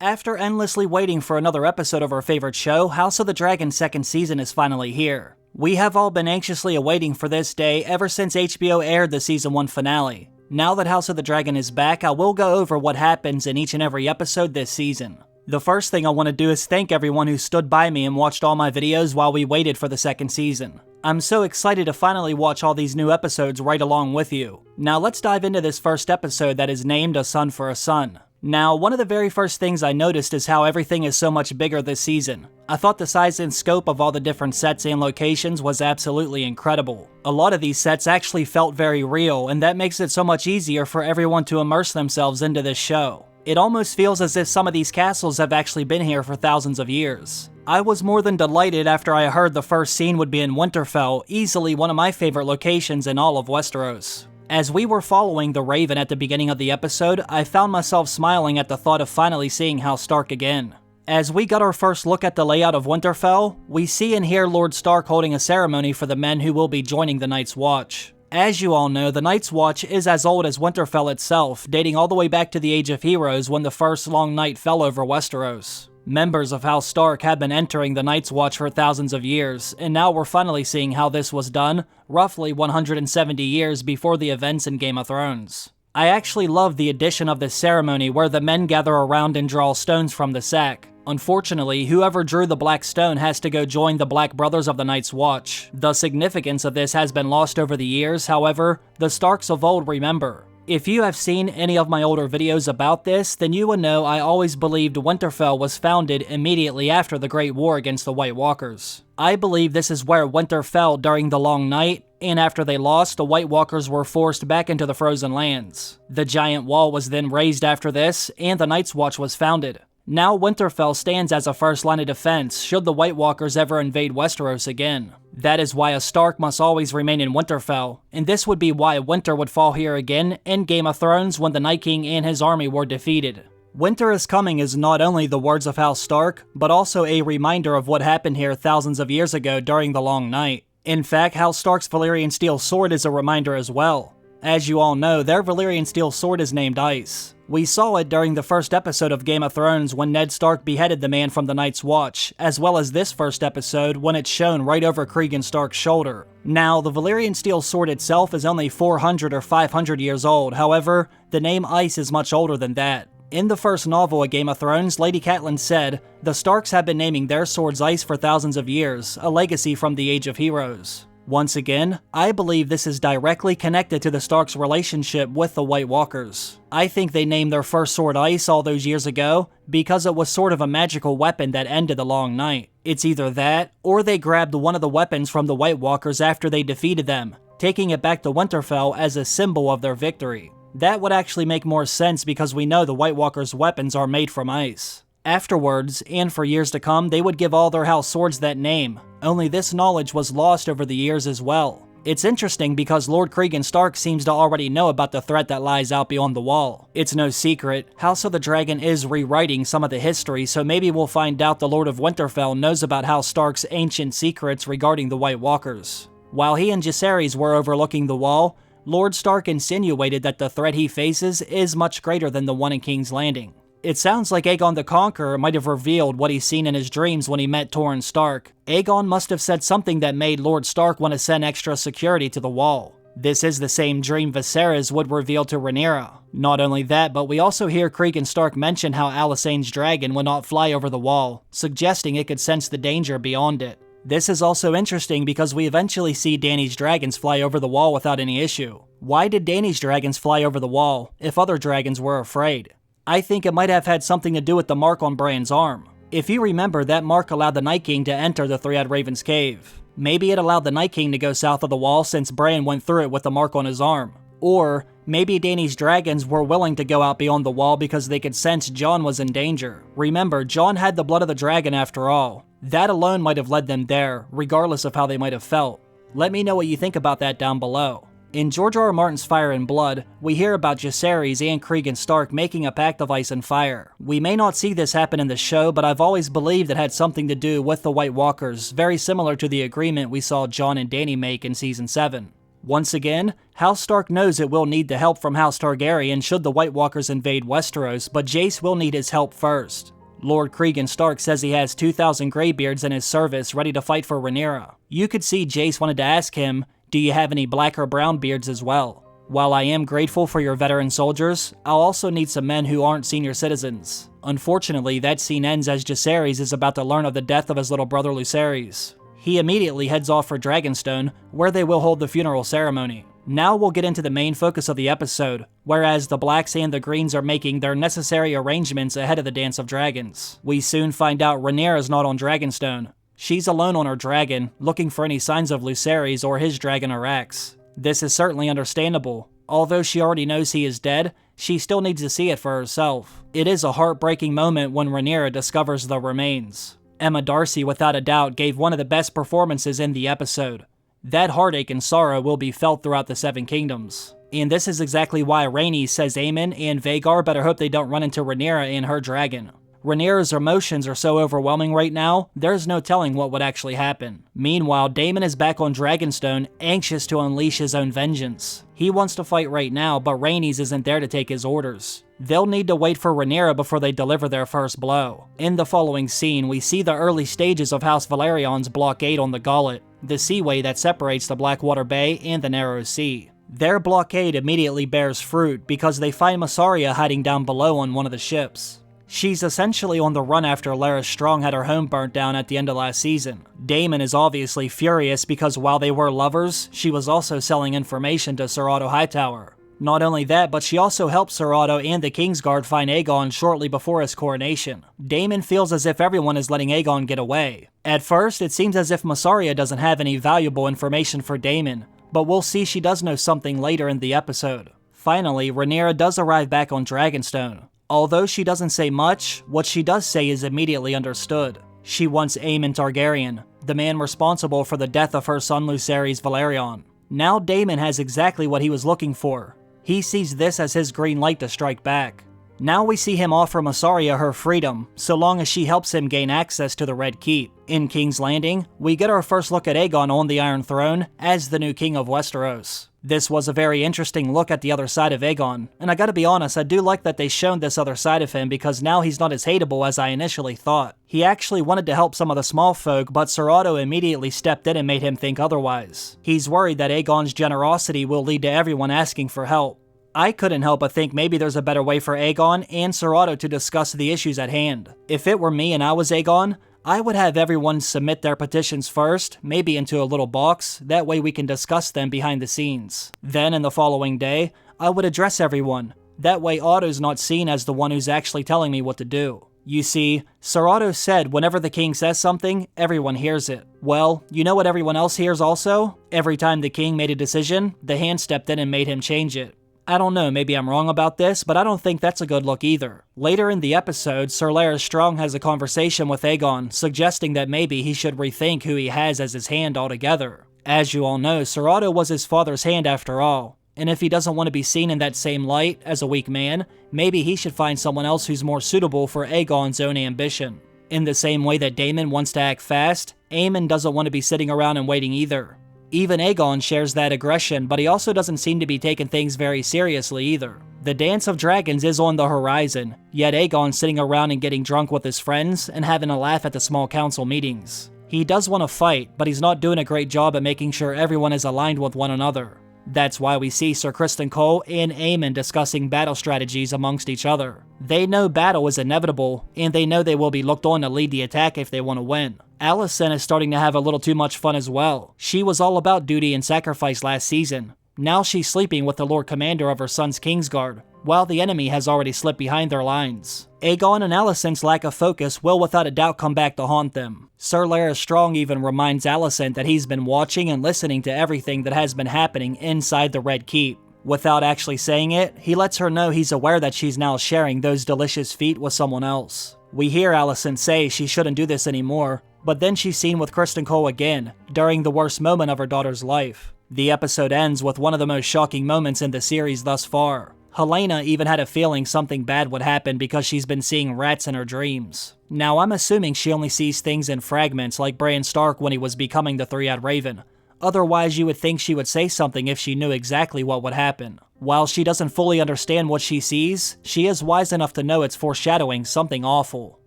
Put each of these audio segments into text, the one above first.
After endlessly waiting for another episode of our favorite show, House of the Dragon second season is finally here. We have all been anxiously awaiting for this day ever since HBO aired the season 1 finale. Now that House of the Dragon is back, I will go over what happens in each and every episode this season. The first thing I want to do is thank everyone who stood by me and watched all my videos while we waited for the second season. I'm so excited to finally watch all these new episodes right along with you. Now let's dive into this first episode that is named A Son for a Son. Now, one of the very first things I noticed is how everything is so much bigger this season. I thought the size and scope of all the different sets and locations was absolutely incredible. A lot of these sets actually felt very real, and that makes it so much easier for everyone to immerse themselves into this show. It almost feels as if some of these castles have actually been here for thousands of years. I was more than delighted after I heard the first scene would be in Winterfell, easily one of my favorite locations in all of Westeros. As we were following the Raven at the beginning of the episode, I found myself smiling at the thought of finally seeing House Stark again. As we got our first look at the layout of Winterfell, we see and hear Lord Stark holding a ceremony for the men who will be joining the Night's Watch. As you all know, the Night's Watch is as old as Winterfell itself, dating all the way back to the Age of Heroes when the first long night fell over Westeros. Members of House Stark have been entering the Night's Watch for thousands of years, and now we're finally seeing how this was done, roughly 170 years before the events in Game of Thrones. I actually love the addition of this ceremony where the men gather around and draw stones from the sack. Unfortunately, whoever drew the black stone has to go join the Black Brothers of the Night's Watch. The significance of this has been lost over the years, however, the Starks of old remember. If you have seen any of my older videos about this, then you would know I always believed Winterfell was founded immediately after the Great War against the White Walkers. I believe this is where Winter fell during the Long Night, and after they lost, the White Walkers were forced back into the Frozen Lands. The Giant Wall was then raised after this, and the Night's Watch was founded. Now Winterfell stands as a first line of defense should the White Walkers ever invade Westeros again. That is why a Stark must always remain in Winterfell, and this would be why Winter would fall here again in Game of Thrones when the Night King and his army were defeated. Winter is coming is not only the words of House Stark, but also a reminder of what happened here thousands of years ago during the Long Night. In fact, House Stark's Valyrian steel sword is a reminder as well. As you all know, their Valyrian steel sword is named Ice. We saw it during the first episode of Game of Thrones when Ned Stark beheaded the man from the Night's Watch, as well as this first episode when it's shown right over Cregan Stark's shoulder. Now, the Valyrian steel sword itself is only 400 or 500 years old, however, the name Ice is much older than that. In the first novel of Game of Thrones, Lady Catelyn said, "The Starks have been naming their swords Ice for thousands of years, a legacy from the Age of Heroes." Once again, I believe this is directly connected to the Starks' relationship with the White Walkers. I think they named their first sword Ice all those years ago because it was sort of a magical weapon that ended the Long Night. It's either that, or they grabbed one of the weapons from the White Walkers after they defeated them, taking it back to Winterfell as a symbol of their victory. That would actually make more sense because we know the White Walkers' weapons are made from ice. Afterwards, and for years to come, they would give all their house swords that name, only this knowledge was lost over the years as well. It's interesting because Lord Cregan Stark seems to already know about the threat that lies out beyond the wall. It's no secret, House of the Dragon is rewriting some of the history, so maybe we'll find out the Lord of Winterfell knows about House Stark's ancient secrets regarding the White Walkers. While he and Jacaerys were overlooking the wall, Lord Stark insinuated that the threat he faces is much greater than the one in King's Landing. It sounds like Aegon the Conqueror might have revealed what he's seen in his dreams when he met Torrhen Stark. Aegon must have said something that made Lord Stark want to send extra security to the wall. This is the same dream Viserys would reveal to Rhaenyra. Not only that, but we also hear Cregan Stark mention how Alysanne's dragon would not fly over the wall, suggesting it could sense the danger beyond it. This is also interesting because we eventually see Dany's dragons fly over the wall without any issue. Why did Dany's dragons fly over the wall if other dragons were afraid? I think it might have had something to do with the mark on Bran's arm. If you remember, that mark allowed the Night King to enter the Three-Eyed Raven's cave. Maybe it allowed the Night King to go south of the wall since Bran went through it with the mark on his arm. Or maybe Dany's dragons were willing to go out beyond the wall because they could sense Jon was in danger. Remember, Jon had the blood of the dragon after all. That alone might have led them there, regardless of how they might have felt. Let me know what you think about that down below. In George R. R. Martin's Fire and Blood, we hear about Jacaerys and Cregan Stark making a pact of ice and fire. We may not see this happen in the show, but I've always believed it had something to do with the White Walkers, very similar to the agreement we saw Jon and Dany make in Season 7. Once again, House Stark knows it will need the help from House Targaryen should the White Walkers invade Westeros, but Jace will need his help first. Lord Cregan Stark says he has 2,000 Greybeards in his service ready to fight for Rhaenyra. You could see Jace wanted to ask him, do you have any black or brown beards as well? While I am grateful for your veteran soldiers, I'll also need some men who aren't senior citizens. Unfortunately, that scene ends as Jacaerys is about to learn of the death of his little brother Lucerys. He immediately heads off for Dragonstone, where they will hold the funeral ceremony. Now we'll get into the main focus of the episode, whereas the Blacks and the Greens are making their necessary arrangements ahead of the Dance of Dragons. We soon find out Rhaenyra's not on Dragonstone. She's alone on her dragon, looking for any signs of Lucerys or his dragon Arax. This is certainly understandable. Although she already knows he is dead, she still needs to see it for herself. It is a heartbreaking moment when Rhaenyra discovers the remains. Emma Darcy, without a doubt, gave one of the best performances in the episode. That heartache and sorrow will be felt throughout the Seven Kingdoms. And this is exactly why Rhaenys says Aemon and Vhagar better hope they don't run into Rhaenyra and her dragon. Rhaenyra's emotions are so overwhelming right now, there's no telling what would actually happen. Meanwhile, Daemon is back on Dragonstone, anxious to unleash his own vengeance. He wants to fight right now, but Rhaenys isn't there to take his orders. They'll need to wait for Rhaenyra before they deliver their first blow. In the following scene, we see the early stages of House Valerion's blockade on the Gullet, the seaway that separates the Blackwater Bay and the Narrow Sea. Their blockade immediately bears fruit because they find Mysaria hiding down below on one of the ships. She's essentially on the run after Larys Strong had her home burnt down at the end of last season. Daemon is obviously furious because while they were lovers, she was also selling information to Ser Otto Hightower. Not only that, but she also helped Ser Otto and the Kingsguard find Aegon shortly before his coronation. Daemon feels as if everyone is letting Aegon get away. At first, it seems as if Mysaria doesn't have any valuable information for Daemon, but we'll see she does know something later in the episode. Finally, Rhaenyra does arrive back on Dragonstone. Although she doesn't say much, what she does say is immediately understood. She wants Aemon Targaryen, the man responsible for the death of her son Lucerys Velaryon. Now Daemon has exactly what he was looking for. He sees this as his green light to strike back. Now we see him offer Mysaria her freedom, so long as she helps him gain access to the Red Keep. In King's Landing, we get our first look at Aegon on the Iron Throne as the new king of Westeros. This was a very interesting look at the other side of Aegon, and I gotta be honest, I do like that they shown this other side of him because now he's not as hateable as I initially thought. He actually wanted to help some of the small folk, but Ser Otto immediately stepped in and made him think otherwise. He's worried that Aegon's generosity will lead to everyone asking for help. I couldn't help but think maybe there's a better way for Aegon and Ser Otto to discuss the issues at hand. If it were me and I was Aegon, I would have everyone submit their petitions first, maybe into a little box, that way we can discuss them behind the scenes. Then, in the following day, I would address everyone. That way Otto's not seen as the one who's actually telling me what to do. You see, Ser Otto said whenever the king says something, everyone hears it. Well, you know what everyone else hears also? Every time the king made a decision, the hand stepped in and made him change it. I don't know, maybe I'm wrong about this, but I don't think that's a good look either. Later in the episode, Ser Larys Strong has a conversation with Aegon, suggesting that maybe he should rethink who he has as his hand altogether. As you all know, Ser Otto was his father's hand after all, and if he doesn't want to be seen in that same light as a weak man, maybe he should find someone else who's more suitable for Aegon's own ambition. In the same way that Daemon wants to act fast, Aemon doesn't want to be sitting around and waiting either. Even Aegon shares that aggression, but he also doesn't seem to be taking things very seriously either. The Dance of Dragons is on the horizon, yet Aegon's sitting around and getting drunk with his friends and having a laugh at the small council meetings. He does want to fight, but he's not doing a great job at making sure everyone is aligned with one another. That's why we see Ser Criston Cole and Aemon discussing battle strategies amongst each other. They know battle is inevitable, and they know they will be looked on to lead the attack if they want to win. Alicent is starting to have a little too much fun as well. She was all about duty and sacrifice last season. Now she's sleeping with the Lord Commander of her son's Kingsguard, while the enemy has already slipped behind their lines. Aegon and Alicent's lack of focus will without a doubt come back to haunt them. Ser Larys Strong even reminds Alicent that he's been watching and listening to everything that has been happening inside the Red Keep. Without actually saying it, he lets her know he's aware that she's now sharing those delicious feet with someone else. We hear Alicent say she shouldn't do this anymore, but then she's seen with Criston Cole again, during the worst moment of her daughter's life. The episode ends with one of the most shocking moments in the series thus far. Helaena even had a feeling something bad would happen because she's been seeing rats in her dreams. Now I'm assuming she only sees things in fragments like Bran Stark when he was becoming the Three-Eyed Raven. Otherwise, you would think she would say something if she knew exactly what would happen. While she doesn't fully understand what she sees, she is wise enough to know it's foreshadowing something awful.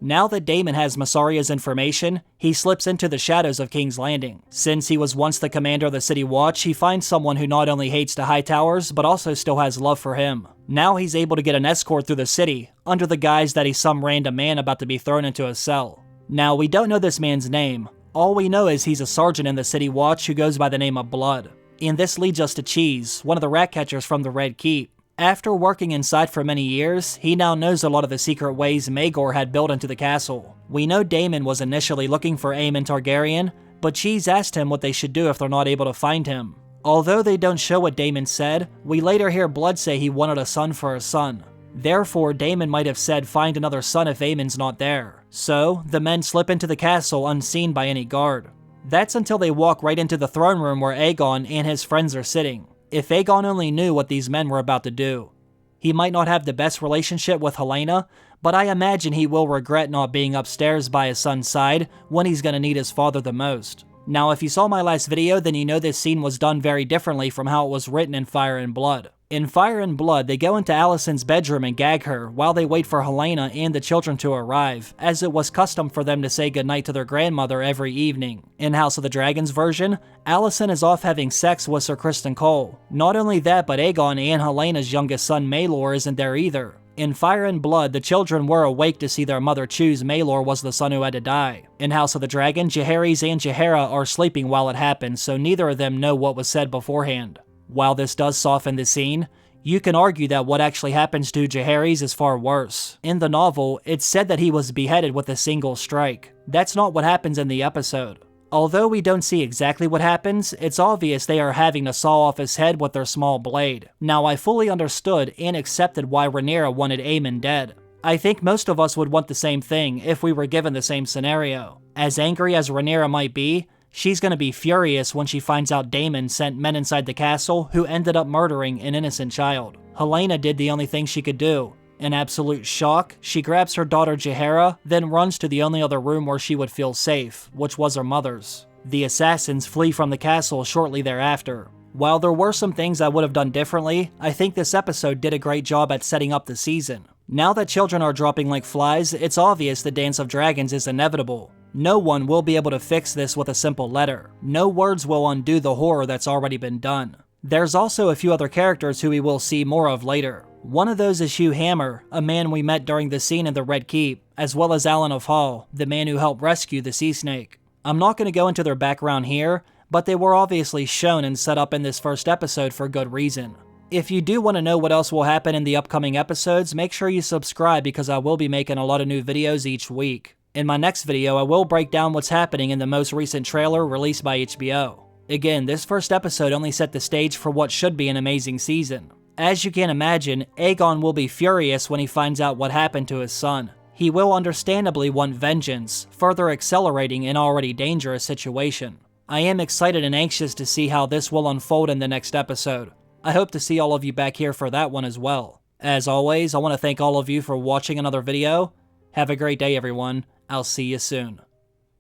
Now that Daemon has Myssaria's information, he slips into the shadows of King's Landing. Since he was once the commander of the City Watch, he finds someone who not only hates the Hightowers, but also still has love for him. Now he's able to get an escort through the city, under the guise that he's some random man about to be thrown into a cell. Now, we don't know this man's name. All we know is he's a sergeant in the City Watch who goes by the name of Blood. And this leads us to Cheese, one of the rat catchers from the Red Keep. After working inside for many years, he now knows a lot of the secret ways Maegor had built into the castle. We know Daemon was initially looking for Aemon Targaryen, but Cheese asked him what they should do if they're not able to find him. Although they don't show what Daemon said, we later hear Blood say he wanted a son for a son. Therefore, Daemon might have said find another son if Aemon's not there. So, the men slip into the castle unseen by any guard. That's until they walk right into the throne room where Aegon and his friends are sitting. If Aegon only knew what these men were about to do. He might not have the best relationship with Helaena, but I imagine he will regret not being upstairs by his son's side when he's gonna need his father the most. Now, if you saw my last video, then you know this scene was done very differently from how it was written in Fire and Blood. In Fire and Blood, they go into Alicent's bedroom and gag her while they wait for Helaena and the children to arrive, as it was custom for them to say goodnight to their grandmother every evening. In House of the Dragon's version, Alicent is off having sex with Sir Criston Cole. Not only that, but Aegon and Helena's youngest son Maelor isn't there either. In Fire and Blood, the children were awake to see their mother choose Maelor was the son who had to die. In House of the Dragon, Jaehaerys and Jaehaera are sleeping while it happened, so neither of them know what was said beforehand. While this does soften the scene, you can argue that what actually happens to Jaehaerys is far worse. In the novel, it's said that he was beheaded with a single strike. That's not what happens in the episode. Although we don't see exactly what happens, it's obvious they are having to saw off his head with their small blade. Now, I fully understood and accepted why Rhaenyra wanted Aemon dead. I think most of us would want the same thing if we were given the same scenario. As angry as Rhaenyra might be, she's gonna be furious when she finds out Daemon sent men inside the castle who ended up murdering an innocent child. Helaena did the only thing she could do. In absolute shock, she grabs her daughter Jaehaera, then runs to the only other room where she would feel safe, which was her mother's. The assassins flee from the castle shortly thereafter. While there were some things I would have done differently, I think this episode did a great job at setting up the season. Now that children are dropping like flies, it's obvious the Dance of Dragons is inevitable. No one will be able to fix this with a simple letter. No words will undo the horror that's already been done. There's also a few other characters who we will see more of later. One of those is Hugh Hammer, a man we met during the scene in the Red Keep, as well as Alan of Hall, the man who helped rescue the Sea Snake. I'm not going to go into their background here, but they were obviously shown and set up in this first episode for good reason. If you do want to know what else will happen in the upcoming episodes, make sure you subscribe because I will be making a lot of new videos each week. In my next video, I will break down what's happening in the most recent trailer released by HBO. Again, this first episode only set the stage for what should be an amazing season. As you can imagine, Aegon will be furious when he finds out what happened to his son. He will understandably want vengeance, further accelerating an already dangerous situation. I am excited and anxious to see how this will unfold in the next episode. I hope to see all of you back here for that one as well. As always, I want to thank all of you for watching another video. Have a great day, everyone. I'll see you soon.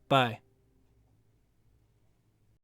Bye.